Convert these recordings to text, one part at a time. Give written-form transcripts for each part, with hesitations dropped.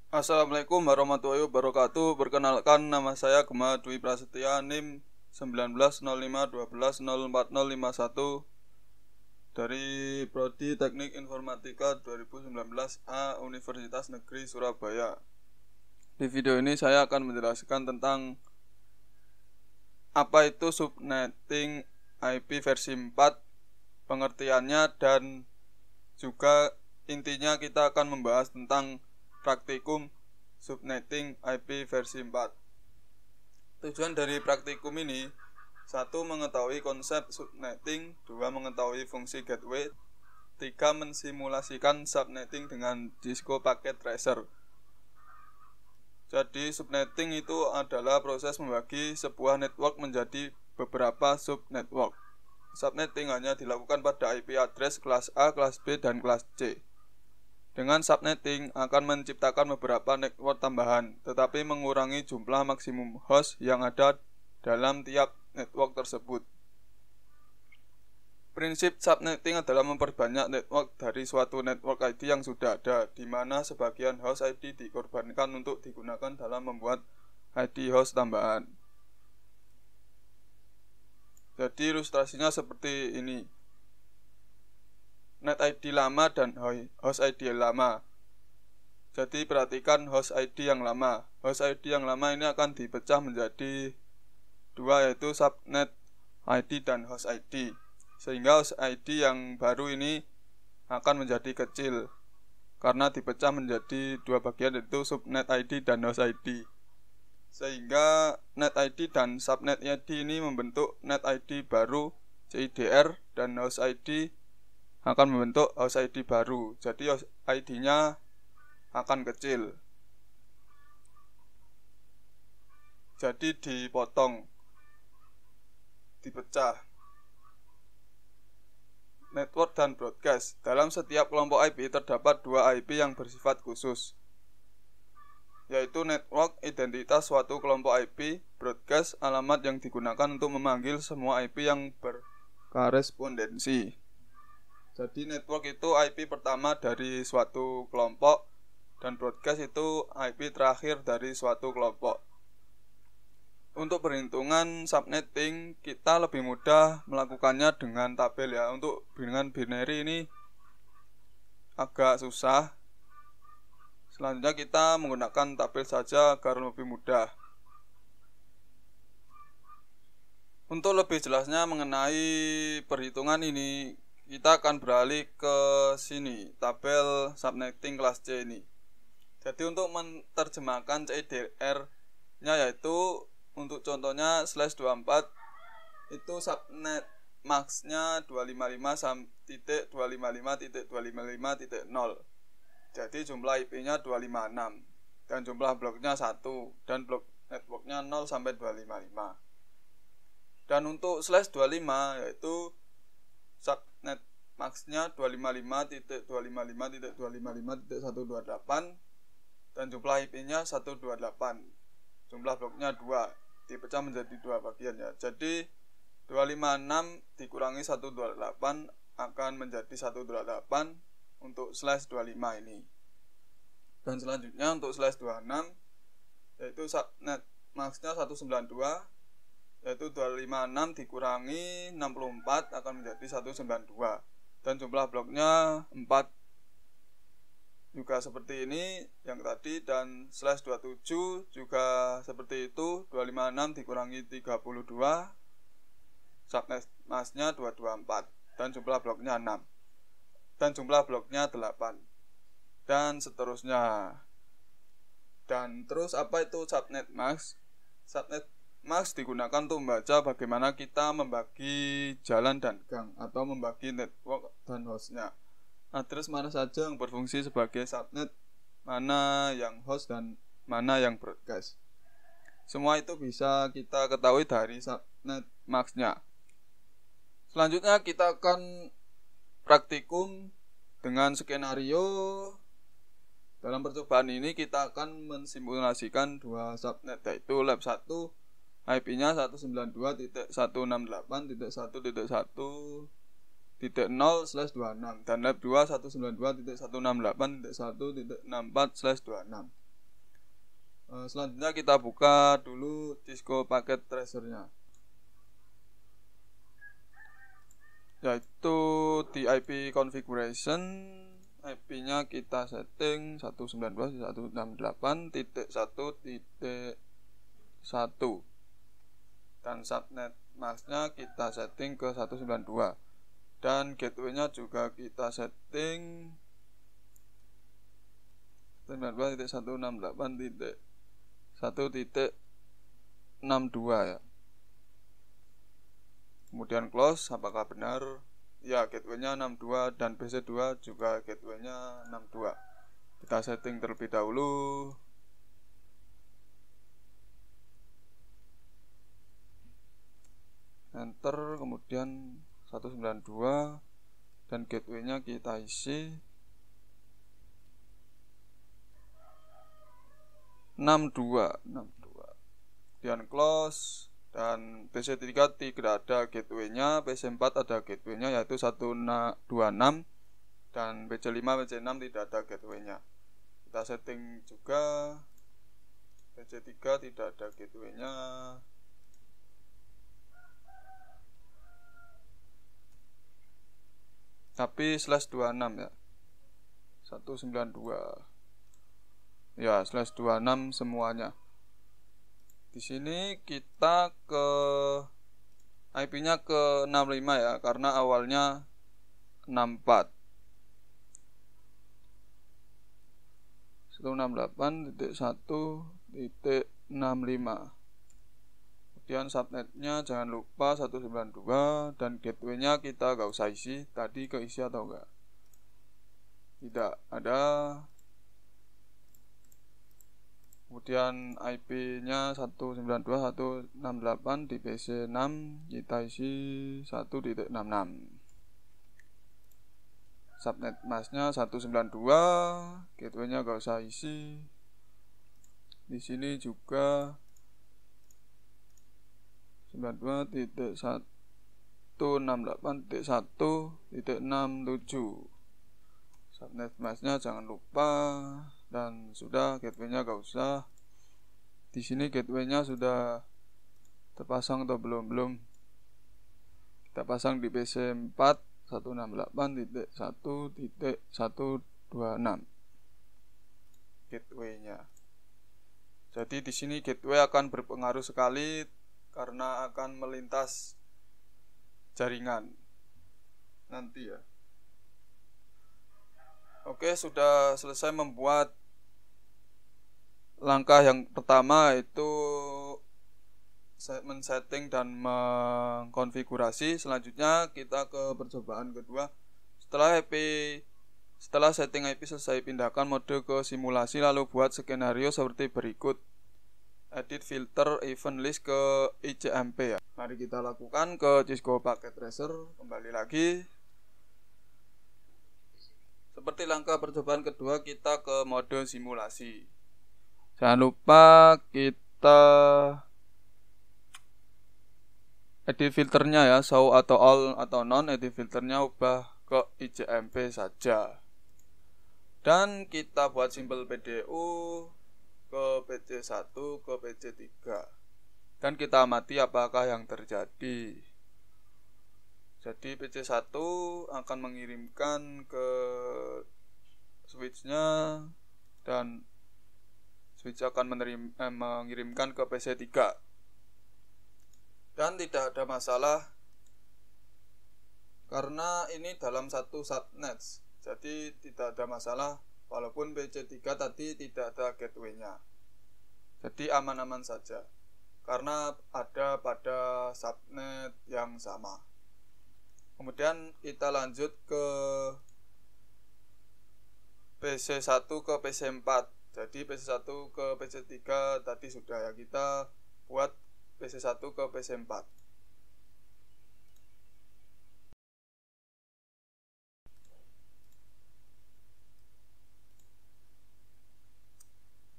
Assalamualaikum warahmatullahi wabarakatuh. Perkenalkan, nama saya Gema Dwi Prasetya, NIM 190512104051 dari Prodi Teknik Informatika 2019A Universitas Negeri Surabaya. Di video ini saya akan menjelaskan tentang apa itu subnetting IP versi 4, pengertiannya, dan juga intinya kita akan membahas tentang praktikum subnetting IP versi 4. Tujuan dari praktikum ini: 1. Mengetahui konsep subnetting, 2. Mengetahui fungsi gateway, 3. Mensimulasikan subnetting dengan Cisco Packet Tracer. Jadi subnetting itu adalah proses membagi sebuah network menjadi beberapa subnetwork. Subnetting hanya dilakukan pada IP address kelas A, kelas B, dan kelas C. Dengan subnetting akan menciptakan beberapa network tambahan, tetapi mengurangi jumlah maksimum host yang ada dalam tiap network tersebut. Prinsip subnetting adalah memperbanyak network dari suatu network ID yang sudah ada, di mana sebagian host ID dikorbankan untuk digunakan dalam membuat ID host tambahan. Jadi ilustrasinya seperti ini: net ID lama dan host ID lama. Jadi perhatikan host ID yang lama. Host ID yang lama ini akan dipecah menjadi dua, yaitu subnet ID dan host ID. Sehingga host ID yang baru ini akan menjadi kecil karena dipecah menjadi dua bagian, yaitu subnet ID dan host ID. Sehingga net ID dan subnet ID ini membentuk net ID baru CIDR, dan host ID akan membentuk host ID baru. Jadi host ID-nya akan kecil. Jadi dipotong, dipecah. Network dan broadcast. Dalam setiap kelompok IP terdapat dua IP yang bersifat khusus, yaitu network identitas suatu kelompok IP, broadcast alamat yang digunakan untuk memanggil semua IP yang berkorespondensi. Jadi network itu IP pertama dari suatu kelompok, dan broadcast itu IP terakhir dari suatu kelompok. Untuk perhitungan subnetting kita lebih mudah melakukannya dengan tabel ya. Untuk dengan binary ini agak susah. Selanjutnya kita menggunakan tabel saja agar lebih mudah. Untuk lebih jelasnya mengenai perhitungan ini, kita akan beralih ke sini, tabel subnetting kelas C ini. Jadi untuk menerjemahkan CIDR-nya, yaitu untuk contohnya /24 itu subnet max-nya 255.255.255.0. Jadi jumlah IP-nya 256 dan jumlah bloknya 1 dan blok networknya 0 sampai 255. Dan untuk /25 yaitu subnet max-nya 255.255.255.128 dan jumlah IP-nya 128. Jumlah bloknya 2, dipecah menjadi dua bagian ya. Jadi 256 dikurangi 128 akan menjadi 128 untuk /25 ini. Dan selanjutnya untuk /26 yaitu subnet max-nya 192, yaitu 256 dikurangi 64 akan menjadi 192 dan jumlah bloknya 4, juga seperti ini yang tadi. Dan /27 juga seperti itu, 256 dikurangi 32, subnet max-nya 224 dan jumlah bloknya 6 dan jumlah bloknya 8 dan seterusnya. Dan terus apa itu subnet max? Subnet max digunakan untuk membaca bagaimana kita membagi jalan dan gang atau membagi network dan hostnya. Address mana saja yang berfungsi sebagai subnet, mana yang host, dan mana yang broadcast. Semua itu bisa kita ketahui dari subnet max-nya. Selanjutnya kita akan praktikum dengan skenario. Dalam percobaan ini kita akan mensimulasikan dua subnet, yaitu lab 1 IP-nya 192.168.1.1 0/26 dan lab 2 192.168.1.64/26. Selanjutnya kita buka dulu Cisco paket tracernya, yaitu di IP configuration. IP-nya kita setting 192.168.1.1 dan subnet masknya kita setting ke 192 dan gateway-nya juga kita setting 92.168.1.62 ya. Kemudian close, apakah benar? Ya, gateway-nya 62 dan PC2 juga gateway-nya 62. Kita setting terlebih dahulu. Enter, kemudian 192 dan gateway-nya kita isi 62. Kemudian close. Dan PC3 tidak ada gateway-nya, PC4 ada gateway-nya yaitu 126 dan PC5, PC6 tidak ada gateway-nya. Kita setting juga PC3 tidak ada gateway-nya. Tapi /26 ya. 192. Ya, /26 semuanya. Di sini kita ke IP-nya ke 65 ya, karena awalnya 64. 168.1.65. Kemudian subnetnya jangan lupa 192 dan gateway-nya kita gak usah isi. Tadi keisi atau enggak? Tidak ada. Kemudian IP-nya 192.168 di PC6 kita isi 1.66. Subnet masknya 192, gateway-nya gak usah isi. Di sini juga 92.168.1.67. Subnet masknya jangan lupa. Dan sudah, gateway-nya gak usah. Di sini gateway-nya sudah terpasang atau belum? Kita pasang di PC4 168.1.126 gateway-nya. Jadi di sini gateway akan berpengaruh sekali karena akan melintas jaringan nanti ya. Oke, sudah selesai membuat langkah yang pertama, yaitu men-setting dan mengkonfigurasi. Selanjutnya kita ke percobaan kedua. Setelah setting IP selesai, pindahkan mode ke simulasi lalu buat skenario seperti berikut. Edit filter event list ke ICMP ya. Mari kita lakukan ke Cisco Packet Tracer. Kembali lagi. Seperti langkah percobaan kedua, kita ke mode simulasi. Jangan lupa kita edit filternya ya, show atau all atau non. Edit filternya ubah ke ICMP saja. Dan kita buat simbol PDU ke PC1 ke PC3. Dan kita amati apakah yang terjadi. Jadi PC1 akan mengirimkan ke switch-nya dan switch akan mengirimkan ke PC3. Dan tidak ada masalah karena ini dalam satu subnet. Jadi tidak ada masalah walaupun PC3 tadi tidak ada gateway-nya. Jadi aman-aman saja karena ada pada subnet yang sama. Kemudian kita lanjut ke PC1 ke PC4. Jadi PC1 ke PC3 tadi sudah ya, kita buat PC1 ke PC4.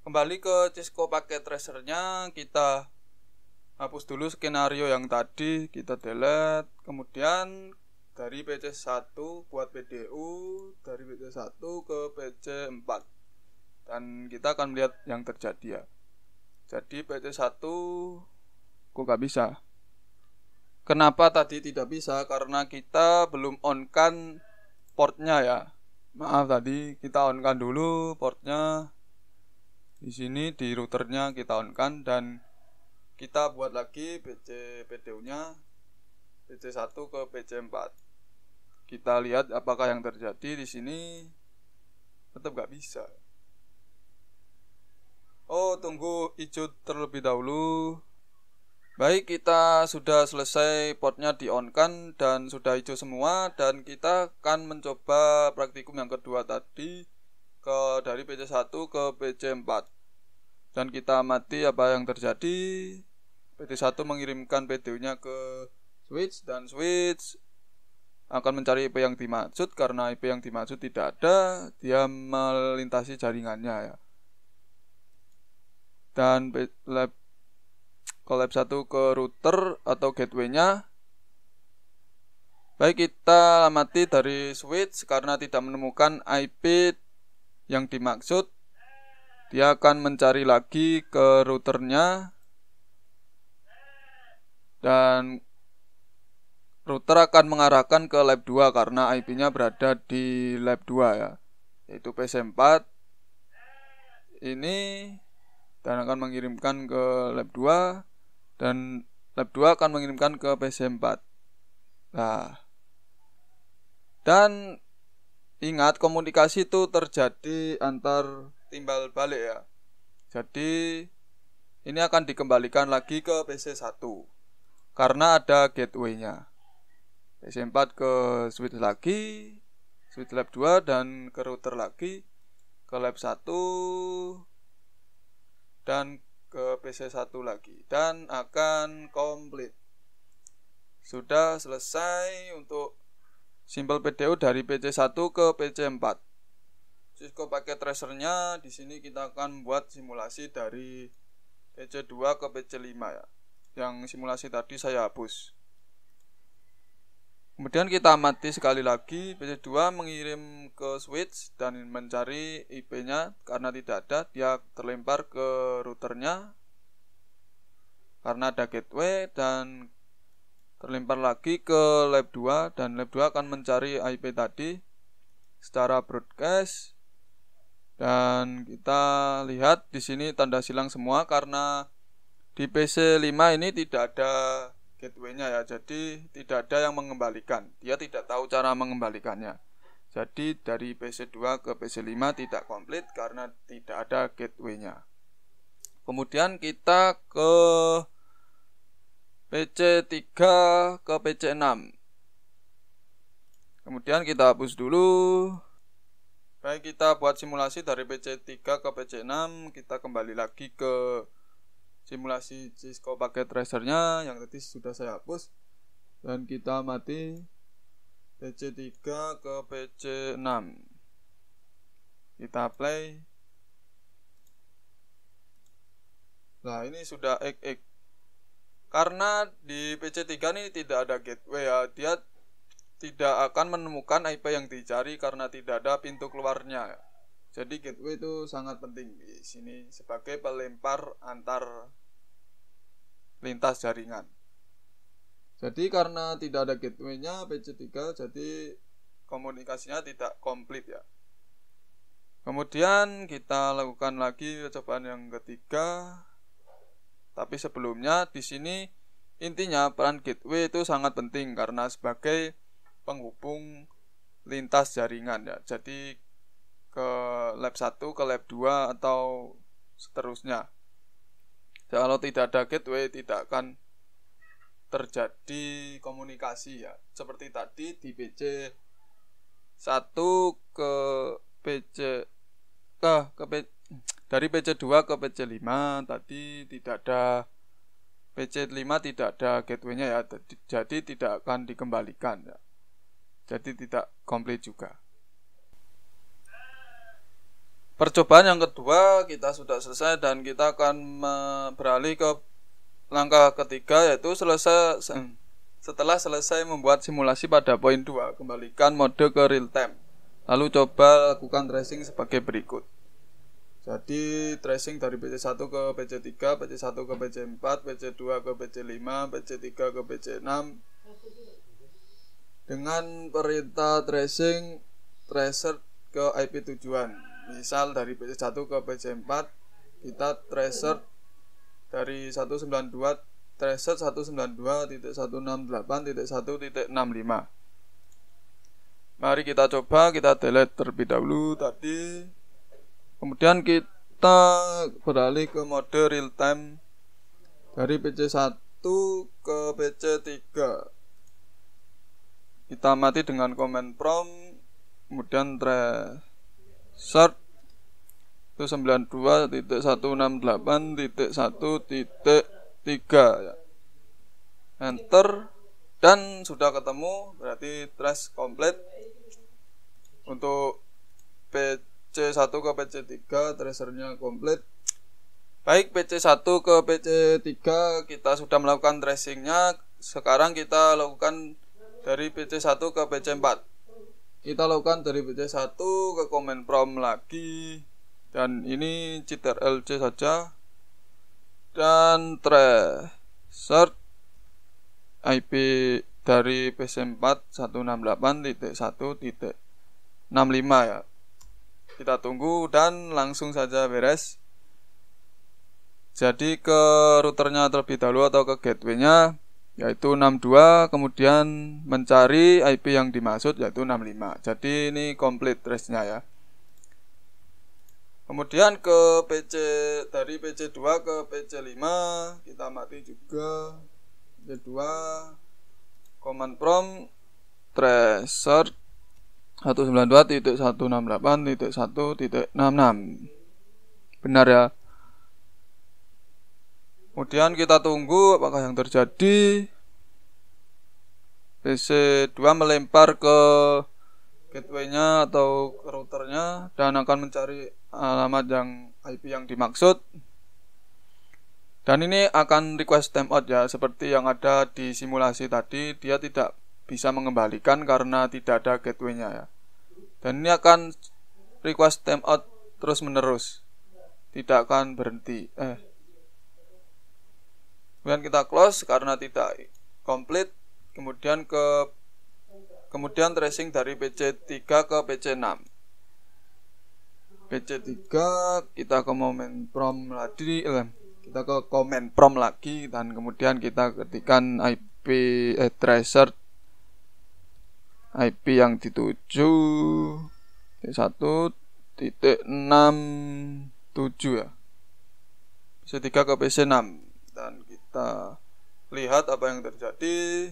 Kembali ke Cisco Packet Tracer-nya, kita hapus dulu skenario yang tadi, kita delete. Kemudian dari PC1 buat PDU, dari PC1 ke PC4. Dan kita akan melihat yang terjadi ya. Jadi PC1 kok gak bisa? Kenapa tadi tidak bisa? Karena kita belum on kan portnya ya. Maaf, tadi kita on kan dulu portnya. Di sini di routernya kita on kan, dan kita buat lagi PC PDU-nya PC1 ke PC4. Kita lihat apakah yang terjadi. Di sini tetap gak bisa. Oh, tunggu hijau terlebih dahulu. Baik, kita sudah selesai portnya di on kan dan sudah hijau semua, dan kita akan mencoba praktikum yang kedua tadi dari PC1 ke PC4. Dan kita amati apa yang terjadi. PC1 mengirimkan PDU-nya ke switch, dan switch akan mencari IP yang dimaksud. Karena IP yang dimaksud tidak ada, dia melintasi jaringannya ya. Dan lab 1 ke router atau gateway-nya. Baik, kita amati dari switch. Karena tidak menemukan IP yang dimaksud, dia akan mencari lagi ke routernya, dan router akan mengarahkan ke lab 2 karena IP-nya berada di lab 2 ya, yaitu PC4 ini, dan akan mengirimkan ke lab 2, dan lab 2 akan mengirimkan ke PC4. Nah, dan ingat, komunikasi itu terjadi antar timbal balik ya. Jadi ini akan dikembalikan lagi ke PC1 karena ada gateway-nya. PC4 ke switch lagi, switch lab 2, dan ke router lagi ke lab 1 dan ke PC1 lagi, dan akan komplit. Sudah selesai untuk simple PDU dari PC1 ke PC4. Cisco paket tracernya di sini kita akan buat simulasi dari PC2 ke PC5 ya. Yang simulasi tadi saya hapus. Kemudian kita amati sekali lagi, PC2 mengirim ke switch dan mencari IP-nya. Karena tidak ada, dia terlempar ke routernya karena ada gateway, dan terlempar lagi ke lab 2, dan lab 2 akan mencari IP tadi secara broadcast. Dan kita lihat di sini tanda silang semua karena di PC5 ini tidak ada gateway-nya ya. Jadi tidak ada yang mengembalikan. Dia tidak tahu cara mengembalikannya. Jadi dari PC2 ke PC5 tidak komplit karena tidak ada gateway-nya. Kemudian kita ke PC3 ke PC6. Kemudian kita hapus dulu. Baik, kita buat simulasi dari PC3 ke PC6. Kita kembali lagi ke simulasi Cisco paket tracernya yang tadi sudah saya hapus, dan kita amati PC3 ke PC6. Kita play. Nah, ini sudah XX. Karena di PC3 ini tidak ada gateway ya, dia tidak akan menemukan IP yang dicari karena tidak ada pintu keluarnya. Jadi gateway itu sangat penting di sini sebagai pelempar antar lintas jaringan. Jadi karena tidak ada gateway-nya PC3, jadi komunikasinya tidak komplit ya. Kemudian kita lakukan lagi percobaan yang ketiga. Tapi sebelumnya di sini intinya peran gateway itu sangat penting karena sebagai penghubung lintas jaringan ya. Jadi ke lab 1 ke lab 2 atau seterusnya. Kalau tidak ada gateway tidak akan terjadi komunikasi ya. Seperti tadi di PC 1 ke PC dari PC2 ke PC5 tadi tidak ada, PC5 tidak ada gateway-nya ya. Jadi tidak akan dikembalikan ya. Jadi tidak komplit juga. Percobaan yang kedua kita sudah selesai dan kita akan beralih ke langkah ketiga, yaitu setelah selesai membuat simulasi pada poin 2, kembalikan mode ke real time. Lalu coba lakukan tracing sebagai berikut. Jadi tracing dari PC1 ke PC3, PC1 ke PC4, PC2 ke PC5, PC3 ke PC6 dengan perintah tracing tracer ke IP tujuan. Misal dari PC1 ke PC4 kita tracer dari 192 tracer 192.168.1.65. Mari kita coba, kita delete terlebih dahulu tadi. Kemudian kita beralih ke mode real time dari PC1 ke PC3. Kita amati dengan command prompt, kemudian tracer 92.168.1.3 ya. Enter dan sudah ketemu, berarti trace komplit. Untuk PC1 ke PC3 tracernya komplit. Baik, PC1 ke PC3 kita sudah melakukan tracingnya. Sekarang kita lakukan dari PC1 ke PC4. Kita lakukan dari PC1 ke command prompt lagi. Dan ini ctrl-c saja. Dan tracer IP dari PC4 168.1.65 ya. Kita tunggu dan langsung saja beres. Jadi ke routernya terlebih dahulu atau ke gateway-nya yaitu 62, kemudian mencari IP yang dimaksud yaitu 65. Jadi ini komplit trace-nya ya. Kemudian ke dari PC2 ke PC5 kita mati juga. PC2 command prompt tracer 192.168.1.66. Benar ya. Kemudian kita tunggu apakah yang terjadi. PC2 melempar ke gateway-nya atau ke routernya dan akan mencari alamat yang IP yang dimaksud. Dan ini akan request timeout ya, seperti yang ada di simulasi tadi, dia tidak bisa mengembalikan karena tidak ada gateway-nya ya. Dan ini akan request timeout terus menerus, tidak akan berhenti. Kemudian kita close karena tidak komplit. Kemudian tracing dari PC3 ke PC6. PC3 kita ke command prompt lagi, kita ke command prompt lagi dan kemudian kita ketikkan IP tracer IP yang dituju 1.67 ya. PC3 ke PC6 dan kita lihat apa yang terjadi.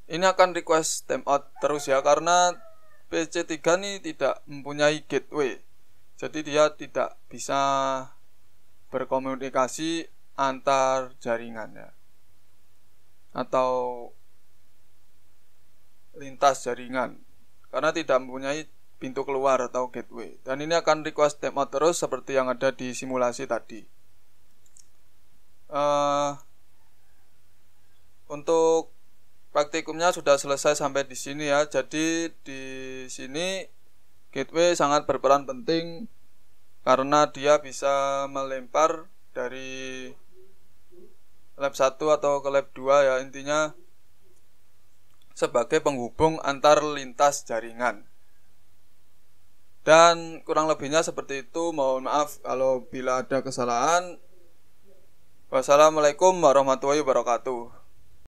Ini akan request timeout terus ya, karena PC3 ini tidak mempunyai gateway. Jadi dia tidak bisa berkomunikasi antar jaringan ya, atau lintas jaringan, karena tidak mempunyai pintu keluar atau gateway. Dan ini akan request timeout terus seperti yang ada di simulasi tadi. Untuk praktikumnya sudah selesai sampai di sini ya. Jadi di sini gateway sangat berperan penting karena dia bisa melempar dari lab 1 atau ke lab 2 ya, intinya sebagai penghubung antar lintas jaringan. Dan kurang lebihnya seperti itu. Mohon maaf kalau bila ada kesalahan. Wassalamualaikum warahmatullahi wabarakatuh.